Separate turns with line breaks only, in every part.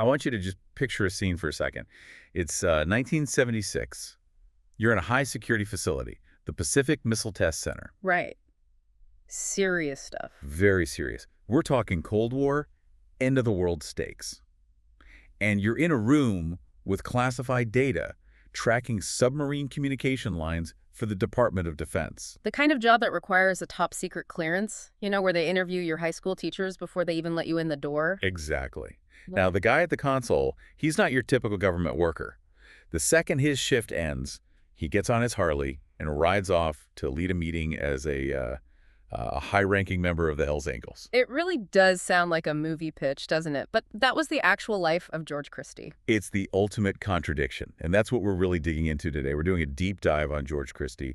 I want you to just picture a scene for a second. It's 1976. You're in a high-security facility, the Pacific Missile Test Center.
Right. Serious stuff.
Very serious. We're talking Cold War, end-of-the-world stakes. And you're in a room with classified data tracking submarine communication lines for the Department of Defense.
The kind of job that requires a top-secret clearance, where they interview your high school teachers before they even let you in the door.
Exactly.
Yeah.
Now, the guy at the console, he's not your typical government worker. The second his shift ends, he gets on his Harley and rides off to lead a meeting as a high-ranking member of the Hells Angels.
It really does sound like a movie pitch, doesn't it? But that was the actual life of George Christie.
It's the ultimate contradiction, and that's what we're really digging into today. We're doing a deep dive on George Christie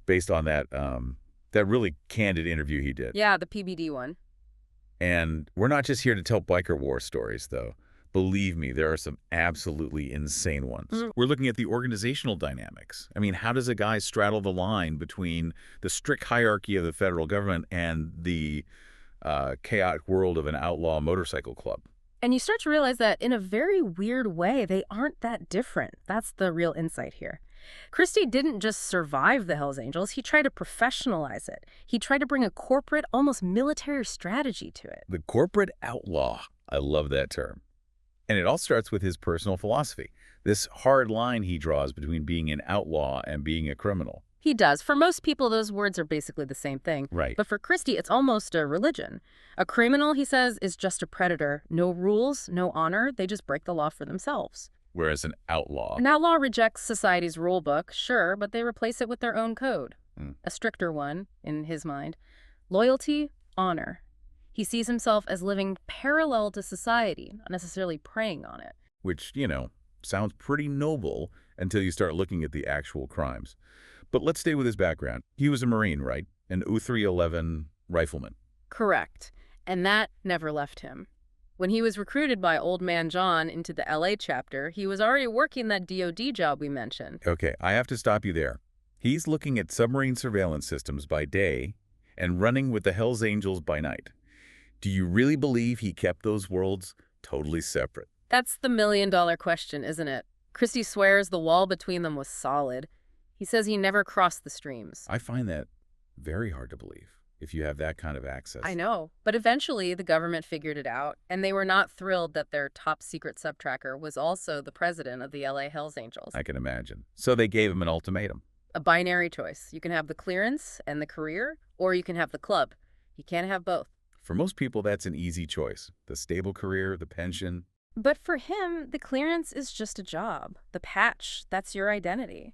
based on that really candid interview he did.
Yeah, the PBD one.
And we're not just here to tell biker war stories, though. Believe me, there are some absolutely insane ones. We're looking at the organizational dynamics. I mean, how does a guy straddle the line between the strict hierarchy of the federal government and the chaotic world of an outlaw motorcycle club?
And you start to realize that in a very weird way, they aren't that different. That's the real insight here. Christie didn't just survive the Hells Angels, he tried to professionalize it. He tried to bring a corporate, almost military strategy to it.
The corporate outlaw. I love that term. And it all starts with his personal philosophy, this hard line he draws between being an outlaw and being a criminal.
He does. For most people, those words are basically the same thing.
Right.
But for Christie, it's almost a religion. A criminal, he says, is just a predator. No rules, no honor. They just break the law for themselves.
Whereas an outlaw
rejects society's rule book, sure, but they replace it with their own code. A stricter one, in his mind. Loyalty, honor. He sees himself as living parallel to society, not necessarily preying on it.
Which, sounds pretty noble until you start looking at the actual crimes. But let's stay with his background. He was a Marine, right? An U-311 rifleman.
Correct. And that never left him. When he was recruited by Old Man John into the LA chapter, he was already working that DOD job we mentioned.
Okay, I have to stop you there. He's looking at submarine surveillance systems by day and running with the Hells Angels by night. Do you really believe he kept those worlds totally separate?
That's the million-dollar question, isn't it? Christie swears the wall between them was solid. He says he never crossed the streams.
I find that very hard to believe if you have that kind of access.
I know, but eventually the government figured it out, and they were not thrilled that their top-secret subtracker was also the president of the LA Hells Angels.
I can imagine. So they gave him an ultimatum.
A binary choice. You can have the clearance and the career, or you can have the club. You can't have both.
For most people, that's an easy choice. The stable career, the pension.
But for him, the clearance is just a job. The patch, that's your identity.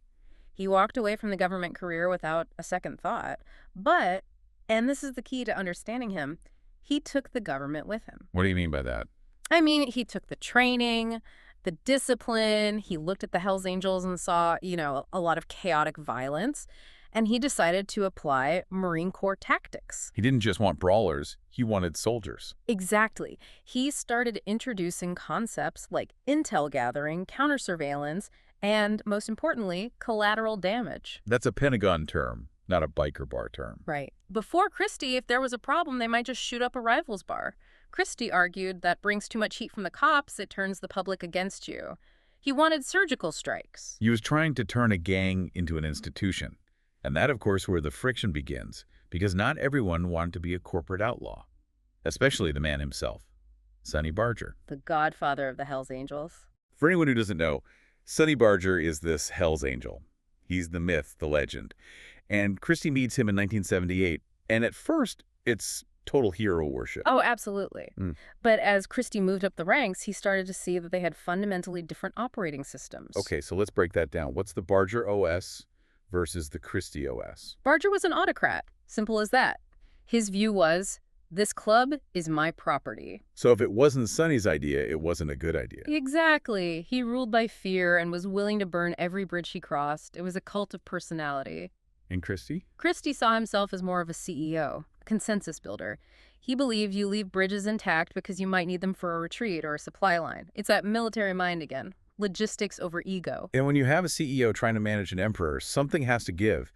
He walked away from the government career without a second thought. But, and this is the key to understanding him, he took the government with him.
What do you mean by that?
I mean, he took the training, the discipline. He looked at the Hells Angels and saw, a lot of chaotic violence. And he decided to apply Marine Corps tactics.
He didn't just want brawlers, he wanted soldiers.
Exactly. He started introducing concepts like intel gathering, counter-surveillance, and, most importantly, collateral damage.
That's a Pentagon term, not a biker bar term.
Right. Before Christie, if there was a problem, they might just shoot up a rivals bar. Christie argued that brings too much heat from the cops, it turns the public against you. He wanted surgical strikes.
He was trying to turn a gang into an institution. And that, of course, where the friction begins, because not everyone wanted to be a corporate outlaw, especially the man himself, Sonny Barger.
The godfather of the Hells Angels.
For anyone who doesn't know, Sonny Barger is this Hells Angel. He's the myth, the legend. And Christie meets him in 1978, and at first, it's total hero worship.
Oh, absolutely. But as Christie moved up the ranks, he started to see that they had fundamentally different operating systems.
Okay, so let's break that down. What's the Barger OS versus the Christie OS?
Barger was an autocrat. Simple as that. His view was, this club is my property.
So if it wasn't Sonny's idea, it wasn't a good idea.
Exactly. He ruled by fear and was willing to burn every bridge he crossed. It was a cult of personality.
And Christie?
Christie saw himself as more of a CEO, a consensus builder. He believed you leave bridges intact because you might need them for a retreat or a supply line. It's that military mind again. Logistics over ego.
And when you have a CEO trying to manage an emperor, something has to give.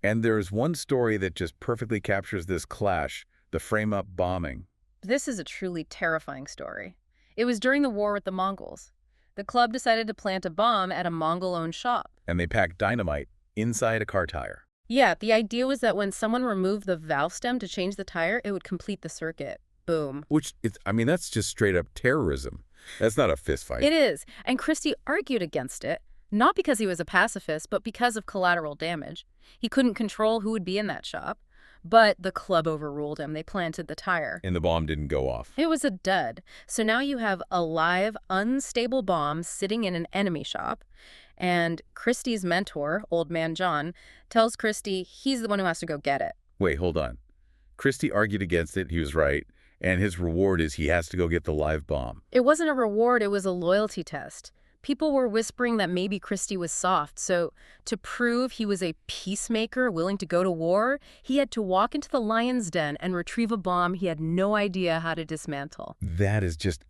And there's one story that just perfectly captures this clash, the frame-up bombing.
This is a truly terrifying story. It was during the war with the Mongols. The club decided to plant a bomb at a Mongol-owned shop.
And they packed dynamite inside a car tire.
Yeah, the idea was that when someone removed the valve stem to change the tire, it would complete the circuit. Boom.
That's just straight up terrorism. That's not a fist fight.
It is. And Christie argued against it, not because he was a pacifist, but because of collateral damage. He couldn't control who would be in that shop. But the club overruled him. They planted the tire.
And the bomb didn't go off.
It was a dud. So now you have a live, unstable bomb sitting in an enemy shop. And Christie's mentor, Old Man John, tells Christie he's the one who has to go get it.
Wait, hold on. Christie argued against it. He was right. And his reward is he has to go get the live bomb.
It wasn't a reward. It was a loyalty test. People were whispering that maybe Christie was soft, so to prove he was a peacemaker willing to go to war, he had to walk into the lion's den and retrieve a bomb he had no idea how to dismantle.
That is just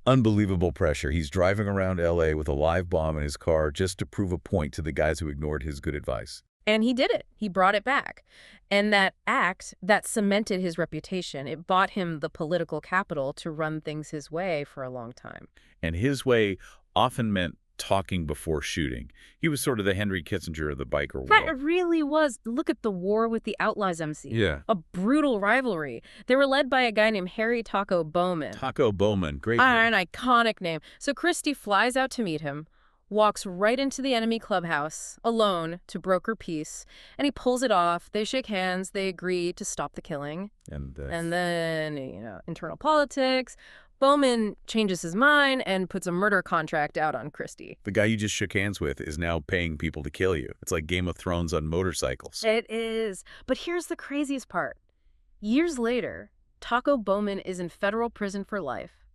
unbelievable pressure. He's driving around L.A. with a live bomb in his car just to prove a point to the guys who ignored his good advice.
And he did it. He brought it back. And that act, that cemented his reputation. It bought him the political capital to run things his way for a long time.
And his way often meant talking before shooting. He was sort of the Henry Kissinger of the biker world.
That really was. Look at the war with the Outlaws, MC.
Yeah.
A brutal rivalry. They were led by a guy named Harry Taco Bowman.
Taco Bowman. Great
An iconic name. So Christie flies out to meet him, walks right into the enemy clubhouse, alone, to broker peace, and he pulls it off. They shake hands. They agree to stop the killing.
And
then, internal politics. Bowman changes his mind and puts a murder contract out on Christie.
The guy you just shook hands with is now paying people to kill you. It's like Game of Thrones on motorcycles.
It is. But here's the craziest part. Years later, Taco Bowman is in federal prison for life.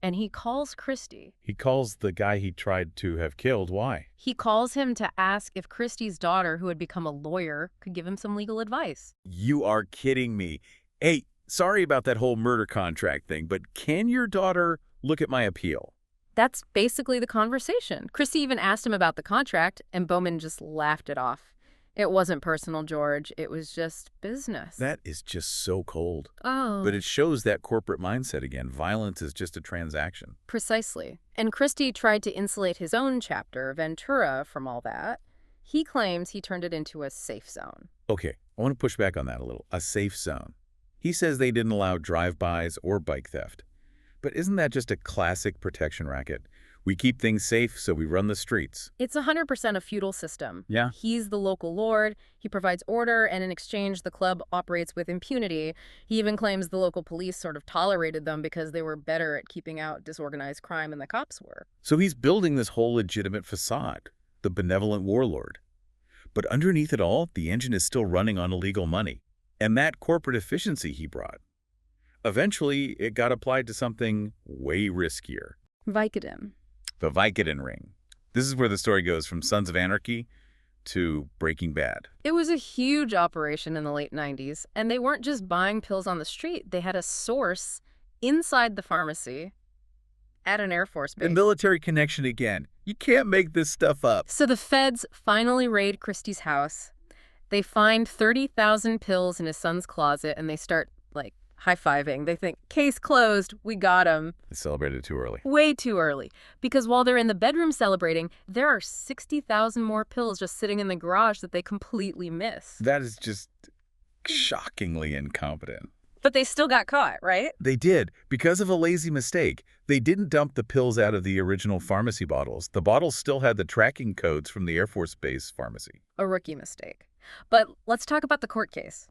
And he calls Christie.
He calls the guy he tried to have killed. Why?
He calls him to ask if Christie's daughter, who had become a lawyer, could give him some legal advice.
You are kidding me. Hey, sorry about that whole murder contract thing, but can your daughter look at my appeal?
That's basically the conversation. Christie even asked him about the contract, and Bowman just laughed it off. It wasn't personal, George. It was just business.
That is just so cold.
Oh.
But it shows that corporate mindset again. Violence is just a transaction.
Precisely. And Christie tried to insulate his own chapter, Ventura, from all that. He claims he turned it into a safe zone.
Okay, I want to push back on that a little. A safe zone. He says they didn't allow drive-bys or bike theft. But isn't that just a classic protection racket? We keep things safe, so we run the streets.
It's 100% a feudal system.
Yeah.
He's the local lord, he provides order, and in exchange, the club operates with impunity. He even claims the local police sort of tolerated them because they were better at keeping out disorganized crime than the cops were.
So he's building this whole legitimate facade, the benevolent warlord. But underneath it all, the engine is still running on illegal money. And that corporate efficiency he brought. Eventually, it got applied to something way riskier.
Vicodin.
The Vicodin ring. This is where the story goes from Sons of Anarchy to Breaking Bad.
It was a huge operation in the late 90s, and they weren't just buying pills on the street. They had a source inside the pharmacy at an Air Force base.
The military connection again. You can't make this stuff up.
So the feds finally raid Christie's house. They find 30,000 pills in his son's closet, and they start, high-fiving. They think, case closed, we got him.
They celebrated too early.
Way too early. Because while they're in the bedroom celebrating, there are 60,000 more pills just sitting in the garage that they completely missed.
That is just shockingly incompetent.
But they still got caught, right?
They did, because of a lazy mistake. They didn't dump the pills out of the original pharmacy bottles. The bottles still had the tracking codes from the Air Force Base pharmacy.
A rookie mistake. But let's talk about the court case.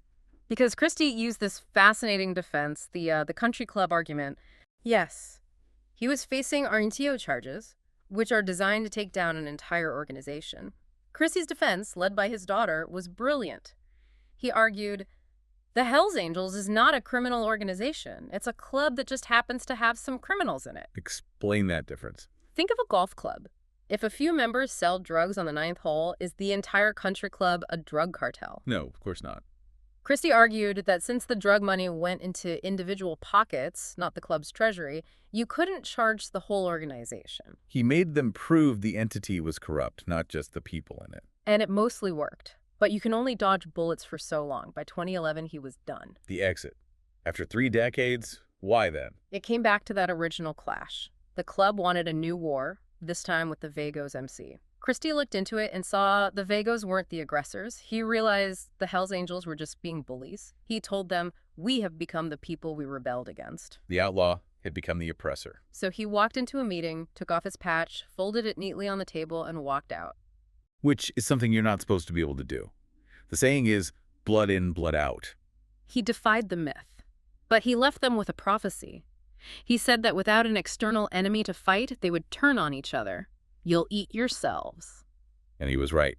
Because Christie used this fascinating defense, the country club argument. Yes, he was facing Arrentio charges, which are designed to take down an entire organization. Christie's defense, led by his daughter, was brilliant. He argued, the Hells Angels is not a criminal organization. It's a club that just happens to have some criminals in it.
Explain that difference.
Think of a golf club. If a few members sell drugs on the 9th hole, is the entire country club a drug cartel?
No, of course not.
Christie argued that since the drug money went into individual pockets, not the club's treasury, you couldn't charge the whole organization.
He made them prove the entity was corrupt, not just the people in it.
And it mostly worked. But you can only dodge bullets for so long. By 2011, he was done.
The exit. After 3 decades, Why then?
It came back to that original clash. The club wanted a new war, this time with the Vagos MC. Christie looked into it and saw the Vagos weren't the aggressors. He realized the Hells Angels were just being bullies. He told them, "We have become the people we rebelled against."
The outlaw had become the oppressor.
So he walked into a meeting, took off his patch, folded it neatly on the table, and walked out.
Which is something you're not supposed to be able to do. The saying is, blood in, blood out.
He defied the myth, but he left them with a prophecy. He said that without an external enemy to fight, they would turn on each other. "You'll eat yourselves."
And he was right.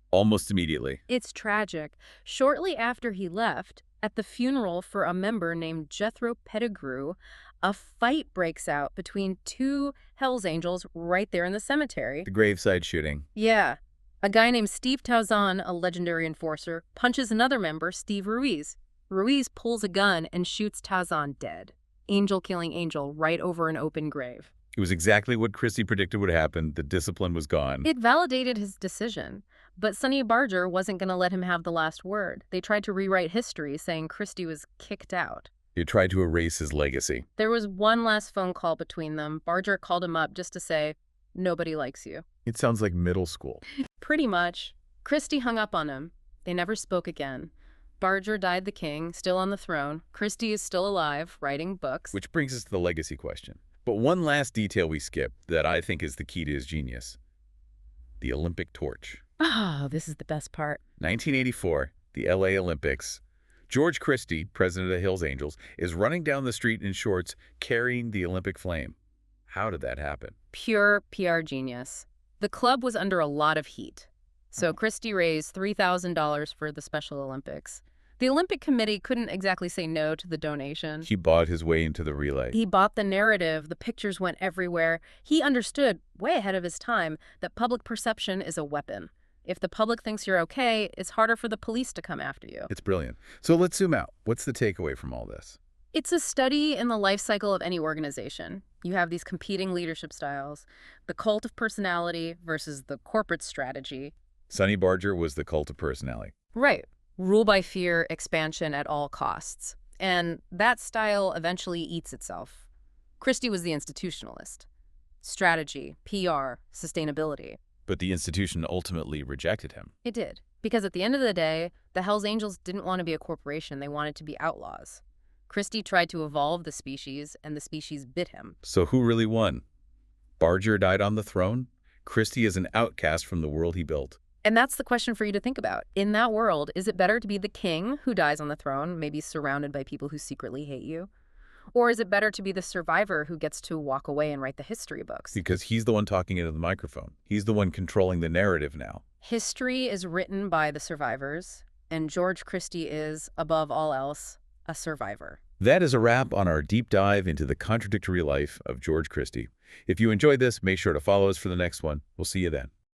Almost immediately.
It's tragic. Shortly after he left, at the funeral for a member named Jethro Pettigrew, a fight breaks out between two Hells Angels right there in the cemetery.
The graveside shooting.
Yeah. A guy named Steve Tauzan, a legendary enforcer, punches another member, Steve Ruiz. Ruiz pulls a gun and shoots Tauzan dead. Angel killing angel right over an open grave.
It was exactly what Christie predicted would happen. The discipline was gone.
It validated his decision, but Sonny Barger wasn't going to let him have the last word. They tried to rewrite history, saying Christie was kicked out.
He tried to erase his legacy.
There was one last phone call between them. Barger called him up just to say, "Nobody likes you."
It sounds like middle school.
Pretty much. Christie hung up on him. They never spoke again. Barger died the king, still on the throne. Christie is still alive, writing books.
Which brings us to the legacy question. But one last detail we skipped that I think is the key to his genius. The Olympic torch.
Oh, this is the best part.
1984, the LA Olympics. George Christie, president of the Hells Angels, is running down the street in shorts carrying the Olympic flame. How did that happen?
Pure PR genius. The club was under a lot of heat. So Christie raised $3,000 for the Special Olympics. The Olympic Committee couldn't exactly say no to the donation.
He bought his way into the relay.
He bought the narrative. The pictures went everywhere. He understood, way ahead of his time, that public perception is a weapon. If the public thinks you're okay, it's harder for the police to come after you.
It's brilliant. So let's zoom out. What's the takeaway from all this?
It's a study in the life cycle of any organization. You have these competing leadership styles, the cult of personality versus the corporate strategy.
Sonny Barger was the cult of personality.
Right. Rule by fear, expansion at all costs. And that style eventually eats itself. Christie was the institutionalist. Strategy, PR, sustainability.
But the institution ultimately rejected him.
It did. Because at the end of the day, the Hells Angels didn't want to be a corporation. They wanted to be outlaws. Christie tried to evolve the species, and the species bit him.
So who really won? Barger died on the throne? Christie is an outcast from the world he built.
And that's the question for you to think about. In that world, is it better to be the king who dies on the throne, maybe surrounded by people who secretly hate you? Or is it better to be the survivor who gets to walk away and write the history books?
Because he's the one talking into the microphone. He's the one controlling the narrative now.
History is written by the survivors, and George Christie is, above all else, a survivor.
That is a wrap on our deep dive into the contradictory life of George Christie. If you enjoyed this, make sure to follow us for the next one. We'll see you then.